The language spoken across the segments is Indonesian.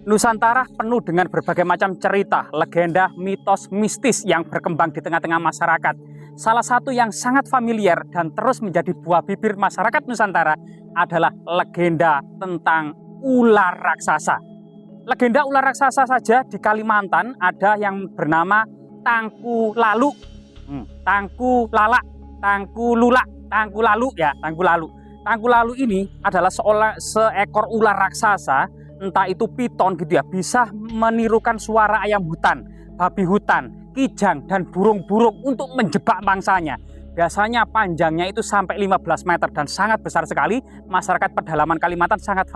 Nusantara penuh dengan berbagai macam cerita, legenda, mitos, mistis yang berkembang di tengah-tengah masyarakat. Salah satu yang sangat familiar dan terus menjadi buah bibir masyarakat Nusantara adalah legenda tentang ular raksasa. Legenda ular raksasa saja di Kalimantan ada yang bernama Tangku Lalu, Tangku Lala, Tangku Lula, Tangku Lalu ya, Tangku Lalu. Tangku Lalu ini adalah seekor ular raksasa, entah itu piton gitu ya, bisa menirukan suara ayam hutan, babi hutan, kijang, dan burung-burung untuk menjebak mangsanya. Biasanya panjangnya itu sampai 15 meter dan sangat besar sekali. Masyarakat pedalaman Kalimantan sangat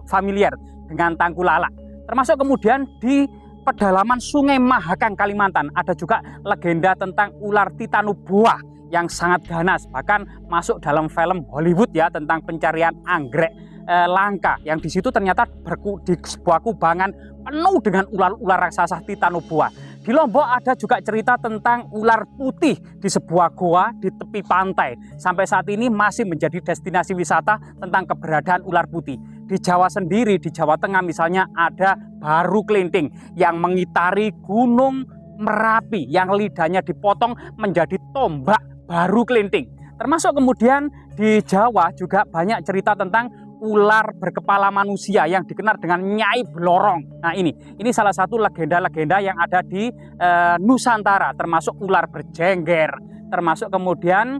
familiar dengan Tangku Lala. Termasuk kemudian di pedalaman Sungai Mahakam Kalimantan ada juga legenda tentang ular Titanuboa yang sangat ganas, bahkan masuk dalam film Hollywood ya tentang pencarian anggrek langka, yang di situ ternyata di sebuah kubangan penuh dengan ular-ular raksasa Titanuboa. Di Lombok ada juga cerita tentang ular putih di sebuah goa di tepi pantai. Sampai saat ini masih menjadi destinasi wisata tentang keberadaan ular putih. Di Jawa sendiri, di Jawa Tengah misalnya ada Baru Kelinting yang mengitari Gunung Merapi yang lidahnya dipotong menjadi tombak Baru Kelinting. Termasuk kemudian di Jawa juga banyak cerita tentang ular berkepala manusia yang dikenal dengan Nyai Blorong. Nah ini salah satu legenda-legenda yang ada di Nusantara, termasuk ular berjengger, termasuk kemudian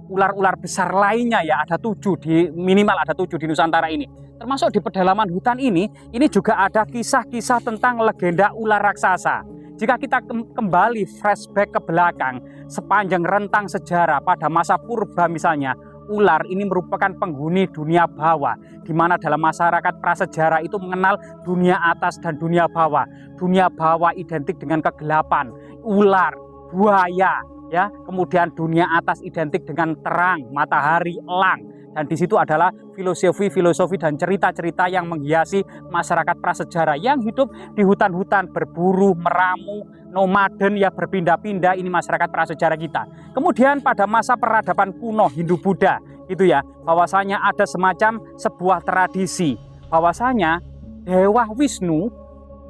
ular-ular besar lainnya ya, ada 7 minimal ada 7 di Nusantara ini. Termasuk di pedalaman hutan ini juga ada kisah-kisah tentang legenda ular raksasa. Jika kita kembali flashback ke belakang sepanjang rentang sejarah pada masa purba misalnya, ular ini merupakan penghuni dunia bawah, di mana dalam masyarakat prasejarah itu mengenal dunia atas dan dunia bawah. Dunia bawah identik dengan kegelapan, ular, buaya, ya. Kemudian dunia atas identik dengan terang, matahari, elang. Dan di situ adalah filosofi dan cerita-cerita yang menghiasi masyarakat prasejarah yang hidup di hutan-hutan, berburu, meramu, nomaden ya, berpindah-pindah. Ini masyarakat prasejarah kita. Kemudian pada masa peradaban kuno Hindu-Buddha itu ya, bahwasanya ada semacam sebuah tradisi bahwasanya Dewa Wisnu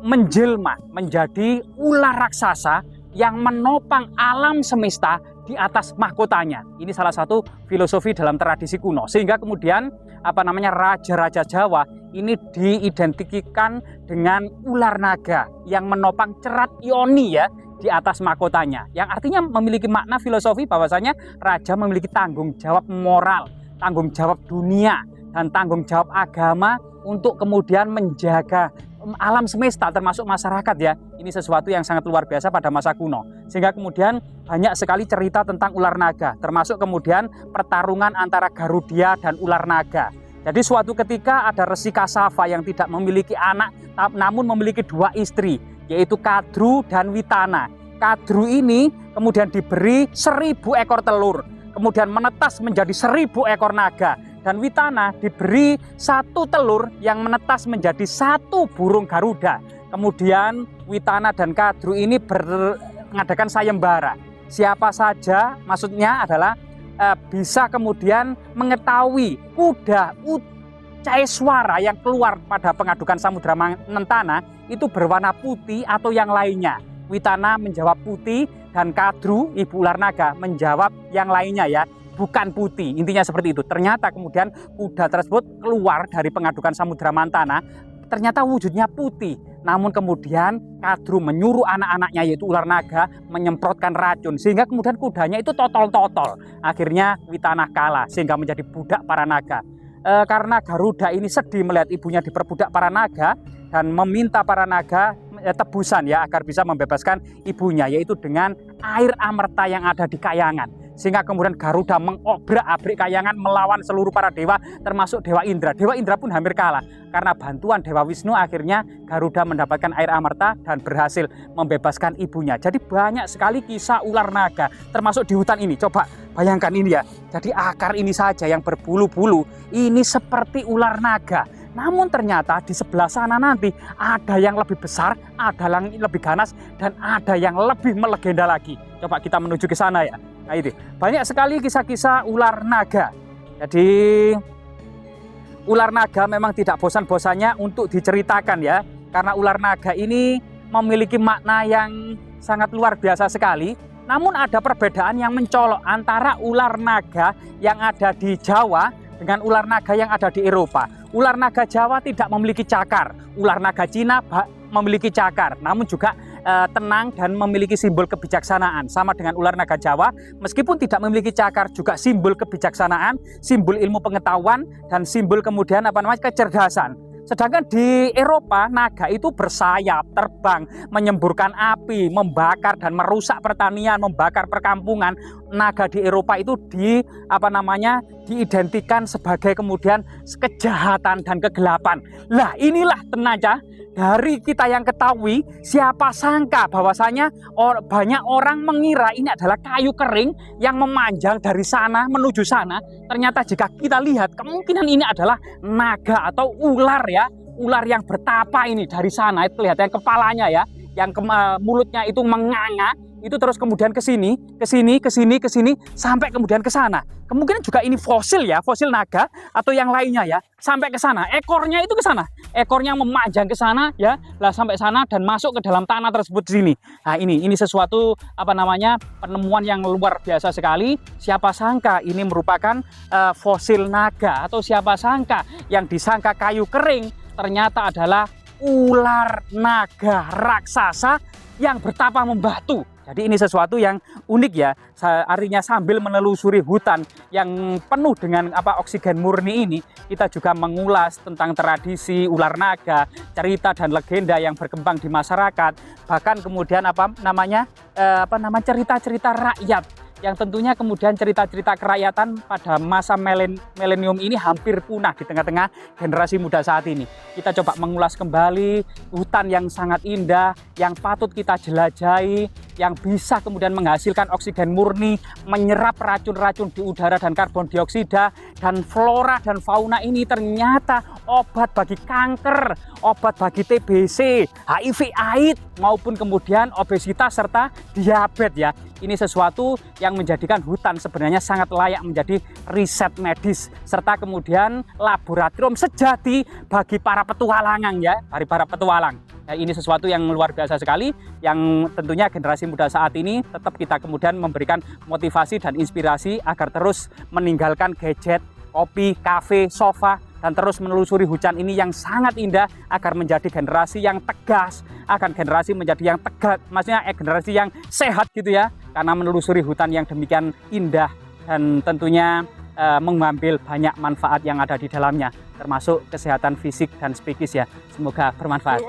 menjelma menjadi ular raksasa yang menopang alam semesta di atas mahkotanya. Ini salah satu filosofi dalam tradisi kuno, sehingga kemudian raja-raja Jawa ini diidentikan dengan ular naga yang menopang cerat yoni ya di atas mahkotanya, yang artinya memiliki makna filosofi bahwasanya raja memiliki tanggung jawab moral, tanggung jawab dunia, dan tanggung jawab agama untuk kemudian menjaga alam semesta termasuk masyarakat ya. Ini sesuatu yang sangat luar biasa pada masa kuno, sehingga kemudian banyak sekali cerita tentang ular naga, termasuk kemudian pertarungan antara Garudia dan ular naga. Jadi suatu ketika ada Resi Kasava yang tidak memiliki anak namun memiliki 2 istri, yaitu Kadru dan Witana. Kadru ini kemudian diberi 1000 ekor telur, kemudian menetas menjadi 1000 ekor naga. Dan Witana diberi 1 telur yang menetas menjadi 1 burung Garuda. Kemudian Witana dan Kadru ini mengadakan sayembara. Siapa saja, maksudnya adalah bisa kemudian mengetahui kuda Caeswara yang keluar pada pengadukan Samudra Mentana itu berwarna putih atau yang lainnya. Witana menjawab putih dan Kadru, ibu ular naga, menjawab yang lainnya ya, bukan putih. Intinya seperti itu. Ternyata kemudian kuda tersebut keluar dari pengadukan Samudra Mentana, ternyata wujudnya putih. Namun kemudian Kadru menyuruh anak-anaknya yaitu ular naga menyemprotkan racun sehingga kemudian kudanya itu totol-totol. Akhirnya Witana kalah sehingga menjadi budak para naga. Karena Garuda ini sedih melihat ibunya diperbudak para naga dan meminta para naga tebusan ya agar bisa membebaskan ibunya, yaitu dengan air amerta yang ada di kayangan. Sehingga kemudian Garuda mengobrak-abrik kayangan melawan seluruh para dewa termasuk Dewa Indra. Dewa Indra pun hampir kalah. Karena bantuan Dewa Wisnu akhirnya Garuda mendapatkan air amerta dan berhasil membebaskan ibunya. Jadi banyak sekali kisah ular naga termasuk di hutan ini. Coba bayangkan ini ya. Jadi akar ini saja yang berbulu-bulu ini seperti ular naga. Namun ternyata di sebelah sana nanti ada yang lebih besar, ada yang lebih ganas, dan ada yang lebih melegenda lagi. Coba kita menuju ke sana ya. Nah ini banyak sekali kisah-kisah ular naga. Jadi ular naga memang tidak bosan-bosannya untuk diceritakan ya. Karena ular naga ini memiliki makna yang sangat luar biasa sekali. Namun ada perbedaan yang mencolok antara ular naga yang ada di Jawa dengan ular naga yang ada di Eropa. Ular naga Jawa tidak memiliki cakar. Ular naga Cina memiliki cakar, namun juga tenang dan memiliki simbol kebijaksanaan. Sama dengan ular naga Jawa, meskipun tidak memiliki cakar, juga simbol kebijaksanaan, simbol ilmu pengetahuan, dan simbol kemudian kecerdasan. Sedangkan di Eropa, naga itu bersayap, terbang, menyemburkan api, membakar dan merusak pertanian, membakar perkampungan. Naga di Eropa itu diidentikan sebagai kemudian kejahatan dan kegelapan. Lah inilah tenaga dari kita yang ketahui, siapa sangka bahwasanya banyak orang mengira ini adalah kayu kering yang memanjang dari sana menuju sana. Ternyata jika kita lihat kemungkinan ini adalah naga atau ular ya, ular yang bertapa ini dari sana. Itu lihat yang kepalanya ya, yang mulutnya itu menganga. Itu terus kemudian ke sini, sampai kemudian ke sana. Kemungkinan juga ini fosil ya, fosil naga atau yang lainnya ya, sampai ke sana. Ekornya itu ke sana, ekornya memanjang ke sana ya, lah sampai sana dan masuk ke dalam tanah tersebut di sini. Nah ini sesuatu penemuan yang luar biasa sekali. Siapa sangka ini merupakan fosil naga atau siapa sangka yang disangka kayu kering ternyata adalah ular naga raksasa yang bertapa membatu. Jadi ini sesuatu yang unik ya, artinya sambil menelusuri hutan yang penuh dengan oksigen murni ini, kita juga mengulas tentang tradisi ular naga, cerita dan legenda yang berkembang di masyarakat, bahkan kemudian cerita-cerita rakyat yang tentunya kemudian cerita-cerita kerakyatan pada masa milenium ini hampir punah di tengah-tengah generasi muda saat ini. Kita coba mengulas kembali hutan yang sangat indah, yang patut kita jelajahi, yang bisa kemudian menghasilkan oksigen murni, menyerap racun-racun di udara dan karbon dioksida, dan flora dan fauna ini ternyata obat bagi kanker, obat bagi TBC, HIV/AIDS, maupun kemudian obesitas serta diabetes ya. Ini sesuatu yang menjadikan hutan sebenarnya sangat layak menjadi riset medis serta kemudian laboratorium sejati bagi para petualangan ya, bagi para petualang. Nah, ini sesuatu yang luar biasa sekali yang tentunya generasi muda saat ini tetap kita kemudian memberikan motivasi dan inspirasi agar terus meninggalkan gadget, kopi, kafe, sofa, dan terus menelusuri hutan ini yang sangat indah agar menjadi generasi yang tegas, akan generasi menjadi yang tegak, maksudnya generasi yang sehat gitu ya, karena menelusuri hutan yang demikian indah dan tentunya mengambil banyak manfaat yang ada di dalamnya, termasuk kesehatan fisik dan psikis ya. Semoga bermanfaat.